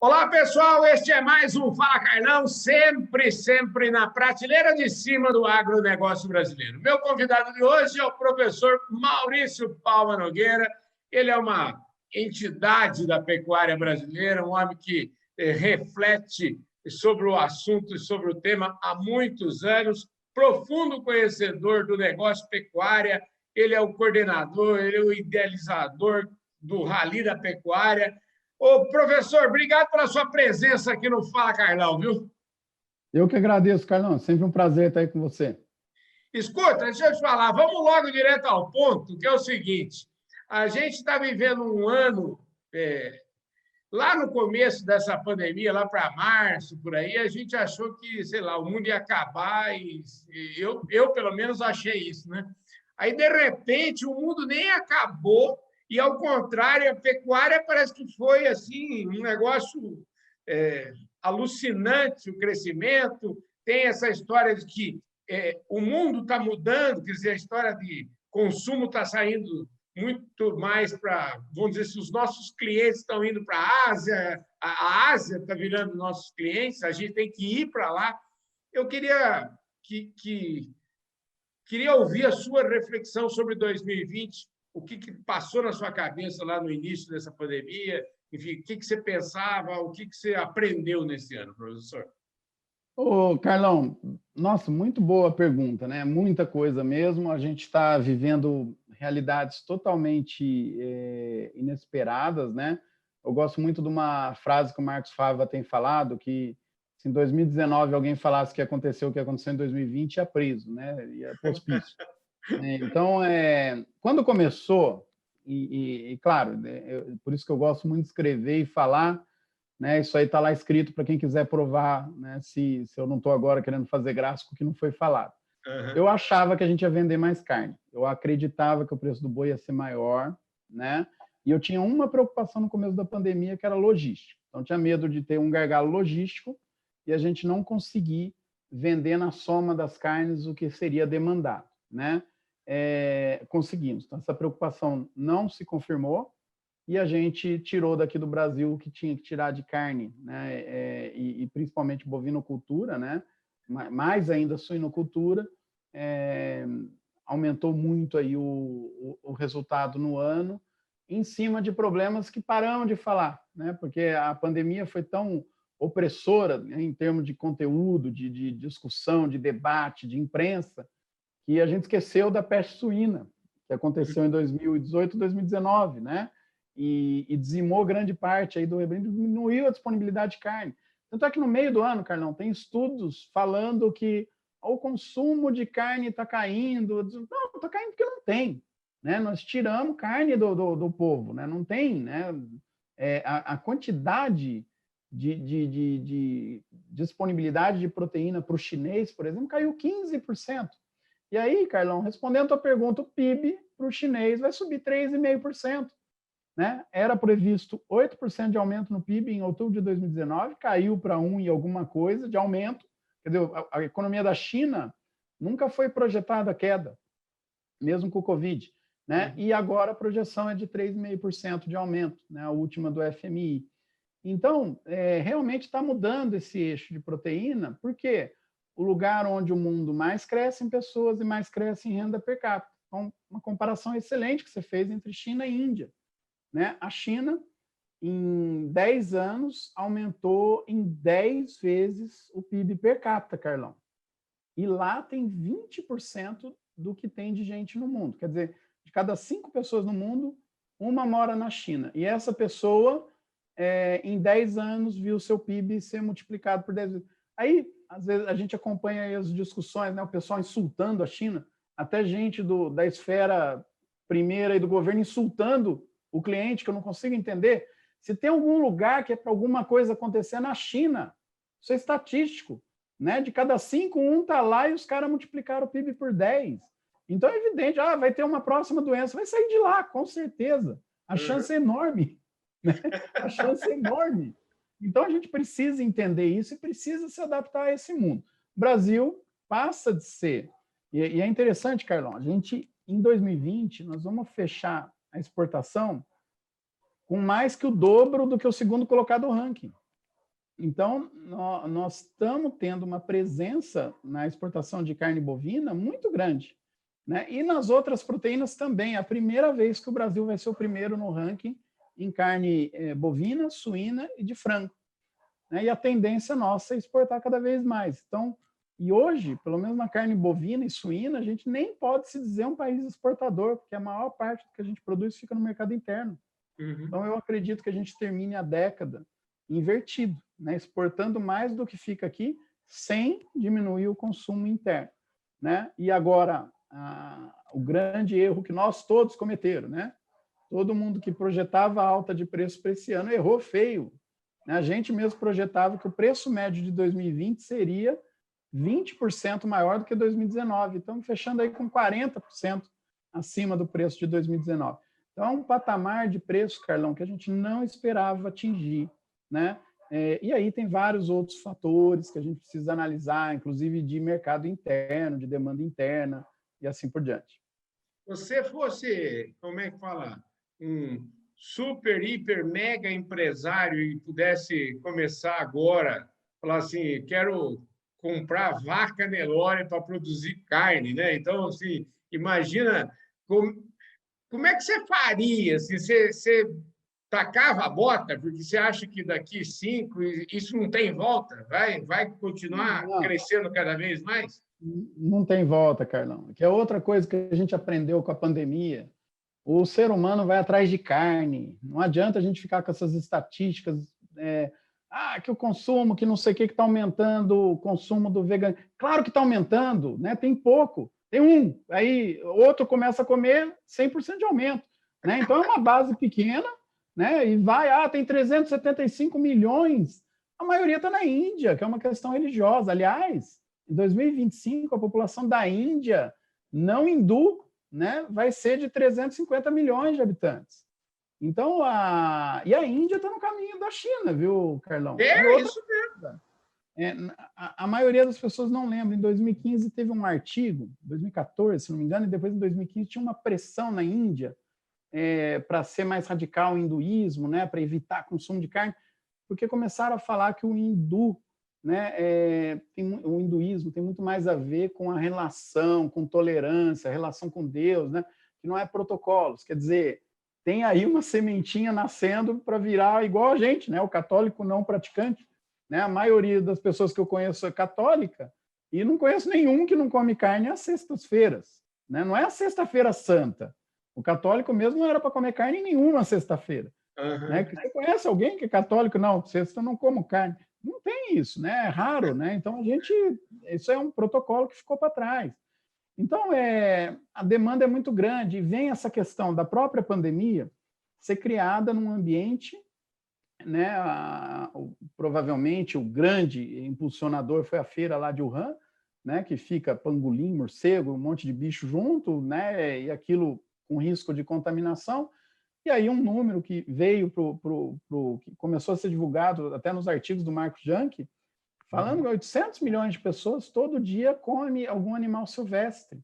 Olá, pessoal, este é mais um Fala Carlão, sempre na prateleira de cima do agronegócio brasileiro. Meu convidado de hoje é o professor Maurício Palma Nogueira. Ele é uma entidade da pecuária brasileira, um homem que reflete sobre o assunto e sobre o tema há muitos anos, profundo conhecedor do negócio pecuária. Ele é o coordenador, ele é o idealizador do Rally da Pecuária. Ô, professor, obrigado pela sua presença aqui no Fala Carlão, viu? Eu que agradeço, Carlão. Sempre um prazer estar aí com você. Escuta, deixa eu te falar, vamos logo direto ao ponto, que é o seguinte: a gente está vivendo um ano, lá no começo dessa pandemia, lá para março, por aí, a gente achou que, sei lá, o mundo ia acabar, e eu pelo menos achei isso, né? Aí, de repente, o mundo nem acabou, e, ao contrário, a pecuária parece que foi assim um negócio alucinante, o crescimento. Tem essa história de que o mundo está mudando, quer dizer, a história de consumo está saindo muito mais para, vamos dizer, se os nossos clientes estão indo para a Ásia, a Ásia está virando nossos clientes, a gente tem que ir para lá. Eu queria ouvir a sua reflexão sobre 2020, o que passou na sua cabeça lá no início dessa pandemia, enfim, o que você pensava, o que você aprendeu nesse ano, professor? Ô, Carlão, nossa, muito boa pergunta, né? Muita coisa mesmo. A gente está vivendo realidades totalmente inesperadas, né? Eu gosto muito de uma frase que o Marcos Fava tem falado, que se em 2019 alguém falasse que aconteceu o que aconteceu em 2020, ia preso, né? Ia para o hospício. Então, quando começou, claro, por isso que eu gosto muito de escrever e falar, né? Isso aí está lá escrito para quem quiser provar, né? Se eu não estou agora querendo fazer gráfico que não foi falado. Uhum. Eu achava que a gente ia vender mais carne. Eu acreditava que o preço do boi ia ser maior, né? E eu tinha uma preocupação no começo da pandemia, que era logística. Então, eu tinha medo de ter um gargalo logístico e a gente não conseguir vender na soma das carnes o que seria demandado, né? Conseguimos. Então, essa preocupação não se confirmou, e a gente tirou daqui do Brasil o que tinha que tirar de carne, né? E principalmente bovinocultura, né? Mais ainda suinocultura, aumentou muito aí o resultado no ano, em cima de problemas que paramos de falar, né? Porque a pandemia foi tão opressora, né, em termos de conteúdo, de discussão, de debate, de imprensa, que a gente esqueceu da peste suína, que aconteceu em 2018, 2019, né? E dizimou grande parte aí do rebanho, diminuiu a disponibilidade de carne. Tanto é que no meio do ano, Carlão, tem estudos falando que o consumo de carne está caindo. Não, está caindo porque não tem. Né? Nós tiramos carne do povo, né? Não tem. Né? A quantidade de disponibilidade de proteína para o chinês, por exemplo, caiu 15%. E aí, Carlão, respondendo a tua pergunta, o PIB para o chinês vai subir 3,5%. Né? Era previsto 8% de aumento no PIB em outubro de 2019, caiu para 1 e alguma coisa de aumento. Quer dizer, a economia da China nunca foi projetada a queda, mesmo com o Covid. Né? E agora a projeção é de 3,5% de aumento, né? A última do FMI. Então, realmente está mudando esse eixo de proteína, porque o lugar onde o mundo mais cresce em pessoas e mais cresce em renda per capita. Então, uma comparação excelente que você fez entre China e Índia. Né? A China, em 10 anos, aumentou em 10 vezes o PIB per capita, Carlão. E lá tem 20% do que tem de gente no mundo. Quer dizer, de cada 5 pessoas no mundo, uma mora na China. E essa pessoa, em 10 anos, viu o seu PIB ser multiplicado por 10 vezes. Aí, às vezes, a gente acompanha aí as discussões, né? O pessoal insultando a China, até gente da esfera primeira e do governo insultando o cliente, que eu não consigo entender. Se tem algum lugar que é para alguma coisa acontecer na China, isso é estatístico. Né? De cada 5, um está lá e os caras multiplicaram o PIB por 10. Então é evidente, vai ter uma próxima doença, vai sair de lá, com certeza. A chance é enorme. Né? A chance é enorme. Então a gente precisa entender isso e precisa se adaptar a esse mundo. O Brasil passa de ser. E é interessante, Carlão, a gente, em 2020, nós vamos fechar a exportação com mais que o dobro do que o segundo colocado no ranking. Então, nós estamos tendo uma presença na exportação de carne bovina muito grande, né? E nas outras proteínas também. É a primeira vez que o Brasil vai ser o primeiro no ranking em carne bovina, suína e de frango, né? E a tendência nossa é exportar cada vez mais. Então, e hoje, pelo menos na carne bovina e suína, a gente nem pode se dizer um país exportador, porque a maior parte do que a gente produz fica no mercado interno. Então, eu acredito que a gente termine a década invertido, né? Exportando mais do que fica aqui, sem diminuir o consumo interno, né? E agora, o grande erro que nós todos cometeram, né? Todo mundo que projetava alta de preço para esse ano errou feio, né? A gente mesmo projetava que o preço médio de 2020 seria 20% maior do que 2019. Estamos fechando aí com 40% acima do preço de 2019. Então, é um patamar de preço, Carlão, que a gente não esperava atingir, né? E aí tem vários outros fatores que a gente precisa analisar, inclusive de mercado interno, de demanda interna e assim por diante. Você fosse, como é que fala, um super, hiper, mega empresário e pudesse começar agora, falar assim, quero comprar vaca Nelore para produzir carne, né? Então, assim, imagina como é que você faria? Assim, você tacava a bota, porque você acha que daqui 5, isso não tem volta? Vai continuar Não, crescendo cada vez mais? não tem volta, Carlão. Que é outra coisa que a gente aprendeu com a pandemia. O ser humano vai atrás de carne. Não adianta a gente ficar com essas estatísticas. Que o consumo, que não sei o que está aumentando, o consumo do vegano. Claro que está aumentando, né? Tem pouco. Tem um, aí outro começa a comer 100% de aumento. Né? Então é uma base pequena, né? E tem 375 milhões. A maioria está na Índia, que é uma questão religiosa. Aliás, em 2025, a população da Índia não hindu, né, vai ser de 350 milhões de habitantes. Então, a Índia está no caminho da China, viu, Carlão? E outra Isso mesmo. a maioria das pessoas não lembra. Em 2015 teve um artigo, 2014, se não me engano, e depois em 2015 tinha uma pressão na Índia para ser mais radical o hinduísmo, né, para evitar consumo de carne, porque começaram a falar que o hindu, né, o hinduísmo tem muito mais a ver com a relação, com tolerância, a relação com Deus, né, que não é protocolos. Quer dizer, tem aí uma sementinha nascendo para virar igual a gente, né, o católico não praticante. Né? A maioria das pessoas que eu conheço é católica e não conheço nenhum que não come carne às sextas-feiras. Né? Não é a sexta-feira santa. O católico mesmo não era para comer carne nenhuma sexta-feira. Né? Você conhece alguém que é católico? Não, sexta eu não como carne. Não tem isso, né? É raro, né? Então isso é um protocolo que ficou para trás. Então a demanda é muito grande e vem essa questão da própria pandemia ser criada num ambiente, né? Provavelmente o grande impulsionador foi a feira lá de Wuhan, né? Que fica pangolim, morcego, um monte de bicho junto, né? E aquilo com risco de contaminação. E aí um número que veio que começou a ser divulgado até nos artigos do Marcos Janck, falando que 800 milhões de pessoas todo dia comem algum animal silvestre.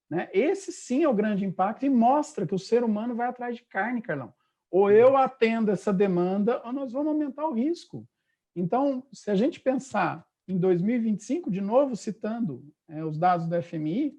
Né? Esse sim é o grande impacto e mostra que o ser humano vai atrás de carne, Carlão. Ou eu atendo essa demanda ou nós vamos aumentar o risco. Então, se a gente pensar em 2025, de novo citando os dados do FMI,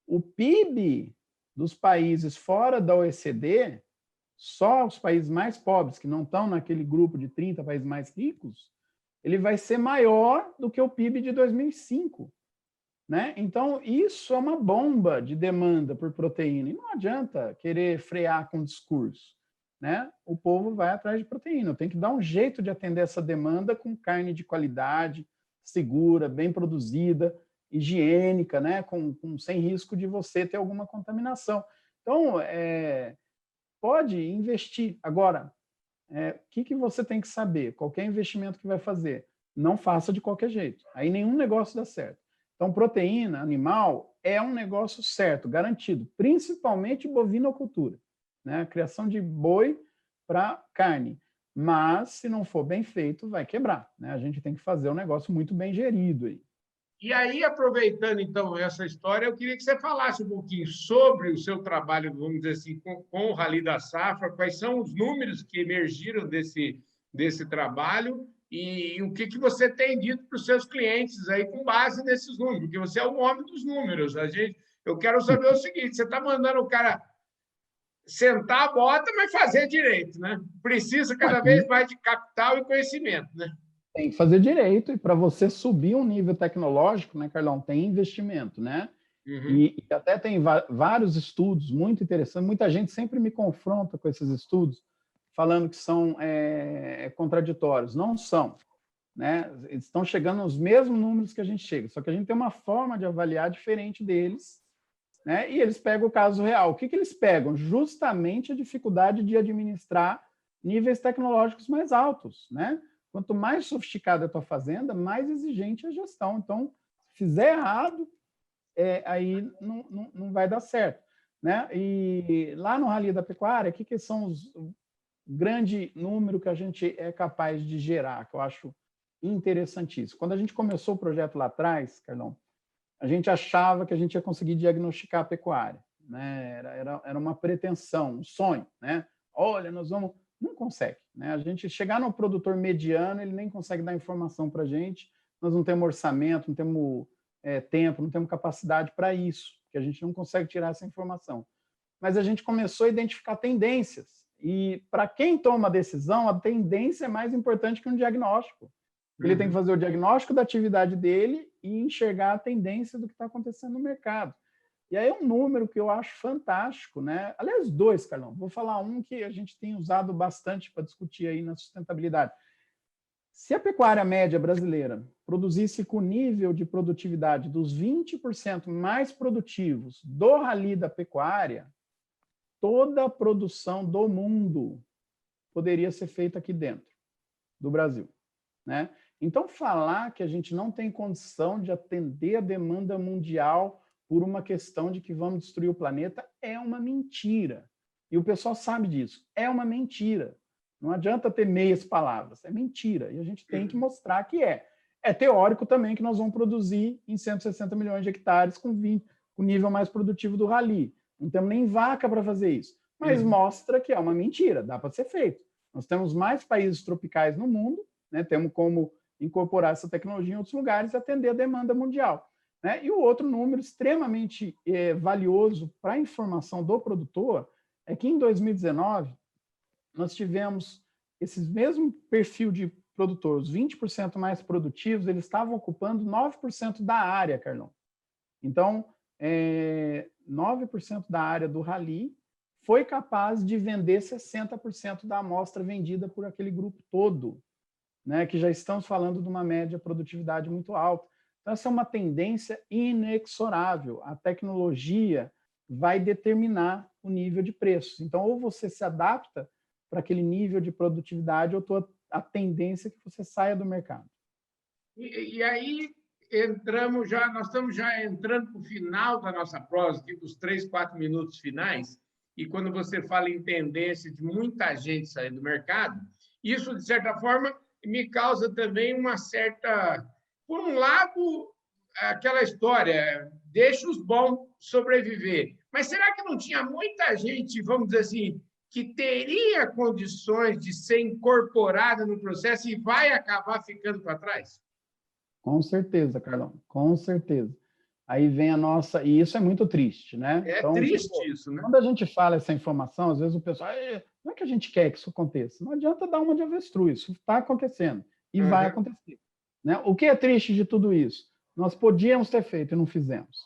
o PIB dos países fora da OECD, só os países mais pobres, que não estão naquele grupo de 30 países mais ricos, ele vai ser maior do que o PIB de 2005. Né? Então, isso é uma bomba de demanda por proteína. E não adianta querer frear com discurso. Né? O povo vai atrás de proteína. Tem que dar um jeito de atender essa demanda com carne de qualidade, segura, bem produzida, higiênica, né? Sem risco de você ter alguma contaminação. Então, pode investir. Agora, o que você tem que saber? Qualquer investimento que vai fazer, não faça de qualquer jeito. Aí nenhum negócio dá certo. Então, proteína animal é um negócio certo, garantido, principalmente bovinocultura, né? A criação de boi para carne. Mas, se não for bem feito, vai quebrar. Né? A gente tem que fazer um negócio muito bem gerido aí. E aí, aproveitando, então, essa história, eu queria que você falasse um pouquinho sobre o seu trabalho, vamos dizer assim, com o Rally da Safra, quais são os números que emergiram desse trabalho e o que você tem dito para os seus clientes aí com base nesses números, porque você é o homem dos números. Eu quero saber o seguinte: você está mandando o cara sentar a bota, mas fazer direito, né? Precisa cada vez mais de capital e conhecimento, né? Tem que fazer direito, e para você subir um nível tecnológico, né, Carlão, tem investimento, né? E até tem vários estudos muito interessantes. Muita gente sempre me confronta com esses estudos, falando que são contraditórios. Não são, né? Eles estão chegando aos mesmos números que a gente chega, só que a gente tem uma forma de avaliar diferente deles, né? E eles pegam o caso real. O que eles pegam? Justamente a dificuldade de administrar níveis tecnológicos mais altos, né? Quanto mais sofisticada é a tua fazenda, mais exigente é a gestão. Então, se fizer errado, aí não vai dar certo, né? E lá no Rally da Pecuária, o que são o grande número que a gente é capaz de gerar, que eu acho interessantíssimo. Quando a gente começou o projeto lá atrás, Carlão, a gente achava que a gente ia conseguir diagnosticar a pecuária, né? Era uma pretensão, um sonho, né? Olha, nós vamos... Não consegue, né? A gente chegar no produtor mediano, ele nem consegue dar informação para a gente, nós não temos orçamento, não temos tempo, não temos capacidade para isso, porque a gente não consegue tirar essa informação. Mas a gente começou a identificar tendências, e para quem toma a decisão, a tendência é mais importante que um diagnóstico. Ele tem que fazer o diagnóstico da atividade dele e enxergar a tendência do que está acontecendo no mercado. E aí é um número que eu acho fantástico, né? Aliás, dois, Carlão. Vou falar um que a gente tem usado bastante para discutir aí na sustentabilidade. Se a pecuária média brasileira produzisse com o nível de produtividade dos 20% mais produtivos do Rally da Pecuária, toda a produção do mundo poderia ser feita aqui dentro do Brasil, né? Então, falar que a gente não tem condição de atender a demanda mundial por uma questão de que vamos destruir o planeta é uma mentira. E o pessoal sabe disso. É uma mentira. Não adianta ter meias palavras. É mentira. E a gente tem que mostrar que é. É teórico também que nós vamos produzir em 160 milhões de hectares com o nível mais produtivo do Rally. Não temos nem vaca para fazer isso. Mas mostra que é uma mentira. Dá para ser feito. Nós temos mais países tropicais no mundo, né? Temos como incorporar essa tecnologia em outros lugares e atender a demanda mundial, né? E o outro número extremamente valioso para a informação do produtor é que em 2019 nós tivemos esse mesmo perfil de produtores, 20% mais produtivos, eles estavam ocupando 9% da área, Carlão. Então, 9% da área do Rally foi capaz de vender 60% da amostra vendida por aquele grupo todo, né, que já estamos falando de uma média produtividade muito alta. Então, essa é uma tendência inexorável. A tecnologia vai determinar o nível de preços. Então, ou você se adapta para aquele nível de produtividade, ou a tendência é que você saia do mercado. E aí nós estamos já entrando para o final da nossa prosa, aqui dos 3, 4 minutos finais, e quando você fala em tendência de muita gente sair do mercado, isso, de certa forma, me causa também uma certa... Por um lado, aquela história, deixa os bons sobreviver. Mas será que não tinha muita gente, vamos dizer assim, que teria condições de ser incorporada no processo e vai acabar ficando para trás? Com certeza, Carlão, com certeza. Aí vem a nossa... E isso é muito triste, né? É então, triste isso, né? Quando a gente fala essa informação, às vezes o pessoal... Não é que a gente quer que isso aconteça. Não adianta dar uma de avestruz. Isso está acontecendo. E vai acontecer. Né? O que é triste de tudo isso? Nós podíamos ter feito e não fizemos.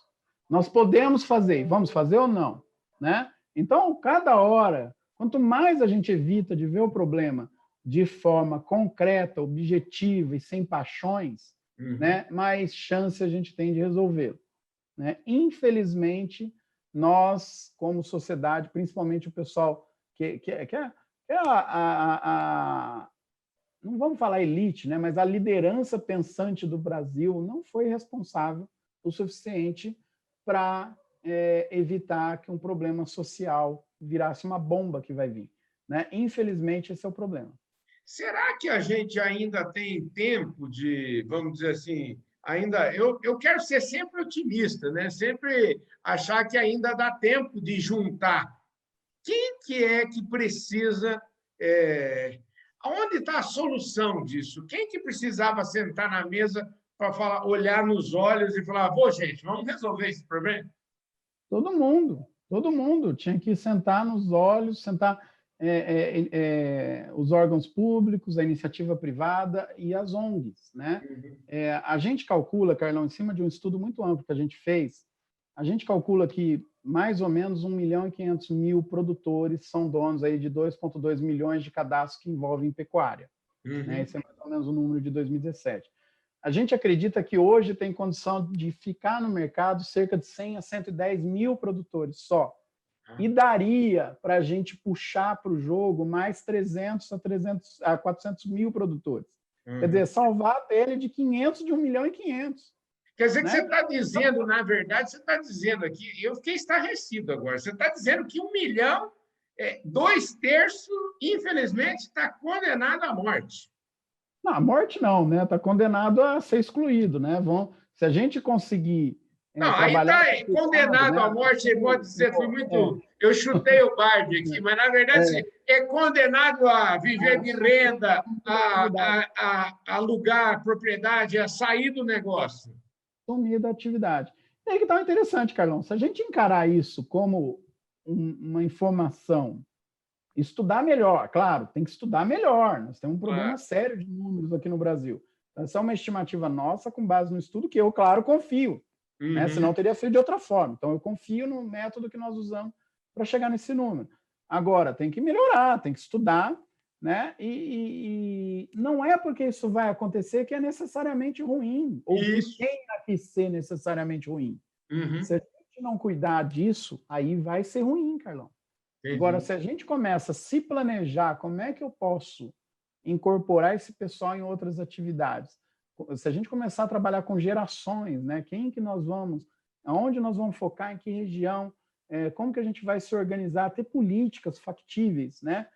Nós podemos fazer. Vamos fazer ou não? Né? Então, cada hora, quanto mais a gente evita de ver o problema de forma concreta, objetiva e sem paixões, né, mais chance a gente tem de resolvê-lo. Né? Infelizmente, nós, como sociedade, principalmente o pessoal que não vamos falar elite, né, mas a liderança pensante do Brasil não foi responsável o suficiente para evitar que um problema social virasse uma bomba que vai vir. Né? Infelizmente, esse é o problema. Será que a gente ainda tem tempo de, vamos dizer assim, ainda... Eu quero ser sempre otimista, né? Sempre achar que ainda dá tempo de juntar. Quem que é que precisa Aonde está a solução disso? Quem que precisava sentar na mesa para falar, olhar nos olhos e falar, pô, gente, vamos resolver esse problema? Todo mundo tinha que sentar nos olhos, sentar os órgãos públicos, a iniciativa privada e as ONGs, né? A gente calcula, Carlão, em cima de um estudo muito amplo que a gente fez, a gente calcula que mais ou menos 1.500.000 produtores são donos aí de 2,2 milhões de cadastros que envolvem pecuária. Né? Esse é mais ou menos o número de 2017. A gente acredita que hoje tem condição de ficar no mercado cerca de 100 a 110 mil produtores só. E daria para a gente puxar para o jogo mais 300 a 400 mil produtores. Quer dizer, salvar a pele de 500 de 1 milhão e 500. Quer dizer que você está dizendo, na verdade, você está dizendo aqui, eu fiquei estarrecido agora, você está dizendo que 1 milhão, 2/3, infelizmente, está condenado à morte. Não, a morte não, né? Está condenado a ser excluído, né? Se a gente conseguir não, aí está condenado à morte, pode dizer, foi muito... Eu chutei o barde aqui, mas, na verdade, é condenado a viver de renda, a alugar propriedade, a sair do negócio. Sumir da atividade. E aí que está interessante, Carlão. Se a gente encarar isso como uma informação, estudar melhor, claro, tem que estudar melhor. Nós temos um problema sério de números aqui no Brasil. Essa é uma estimativa nossa com base no estudo que eu, claro, confio. Né? Senão teria feito de outra forma. Então, eu confio no método que nós usamos para chegar nesse número. Agora, tem que melhorar, tem que estudar, né? E não é porque isso vai acontecer que é necessariamente ruim, ou que tenha que ser necessariamente ruim. Se a gente não cuidar disso, aí vai ser ruim, Carlão. Agora, se a gente começa a se planejar, como é que eu posso incorporar esse pessoal em outras atividades? Se a gente começar a trabalhar com gerações, né? Quem que nós vamos, aonde nós vamos focar, em que região, como que a gente vai se organizar, ter políticas factíveis, né?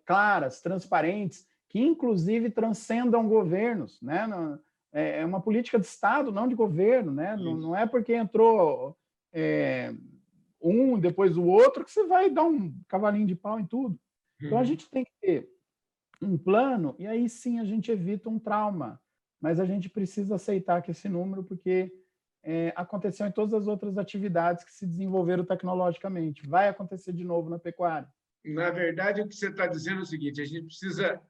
Claras, transparentes, que inclusive transcendam governos, né? É uma política de Estado, não de governo, né? Não é porque entrou um depois o outro que você vai dar um cavalinho de pau em tudo. Então a gente tem que ter um plano e aí sim a gente evita um trauma. Mas a gente precisa aceitar que esse número, porque aconteceu em todas as outras atividades que se desenvolveram tecnologicamente. Vai acontecer de novo na pecuária. Na verdade, o que você está dizendo é o seguinte, a gente precisa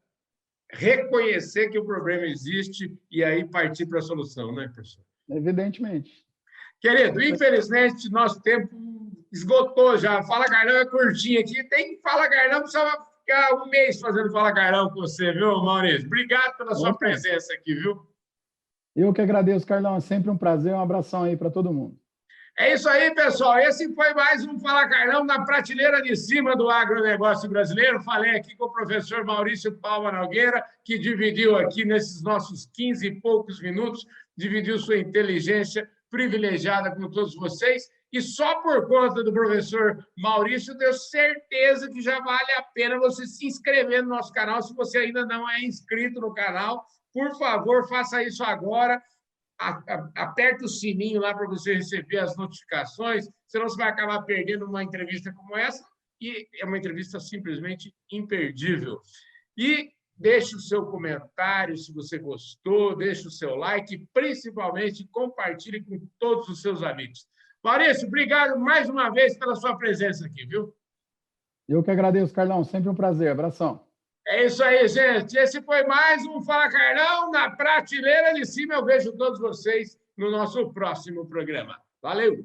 reconhecer que o problema existe e aí partir para a solução, né, professor? Evidentemente. Querido, infelizmente, nosso tempo esgotou já. Fala Carlão é curtinho aqui. Tem Fala Carlão, precisava ficar um mês fazendo Fala Carlão com você, viu, Maurício? Obrigado pela sua presença aqui, viu? Eu que agradeço, Carlão. É sempre um prazer. Um abração aí para todo mundo. É isso aí, pessoal. Esse foi mais um Fala Carlão na prateleira de cima do agronegócio brasileiro. Falei aqui com o professor Maurício Palma Nogueira, que dividiu aqui nesses nossos 15 e poucos minutos, dividiu sua inteligência privilegiada com todos vocês. E só por conta do professor Maurício, eu tenho certeza que já vale a pena você se inscrever no nosso canal. Se você ainda não é inscrito no canal, por favor, faça isso agora. Aperta o sininho lá para você receber as notificações, senão você vai acabar perdendo uma entrevista como essa, e é uma entrevista simplesmente imperdível. E deixe o seu comentário se você gostou, deixe o seu like e, principalmente, compartilhe com todos os seus amigos. Maurício, obrigado mais uma vez pela sua presença aqui, viu? Eu que agradeço, Carlão. Sempre um prazer. Abração. É isso aí, gente. Esse foi mais um Fala Carlão na prateleira de cima. Eu vejo todos vocês no nosso próximo programa. Valeu!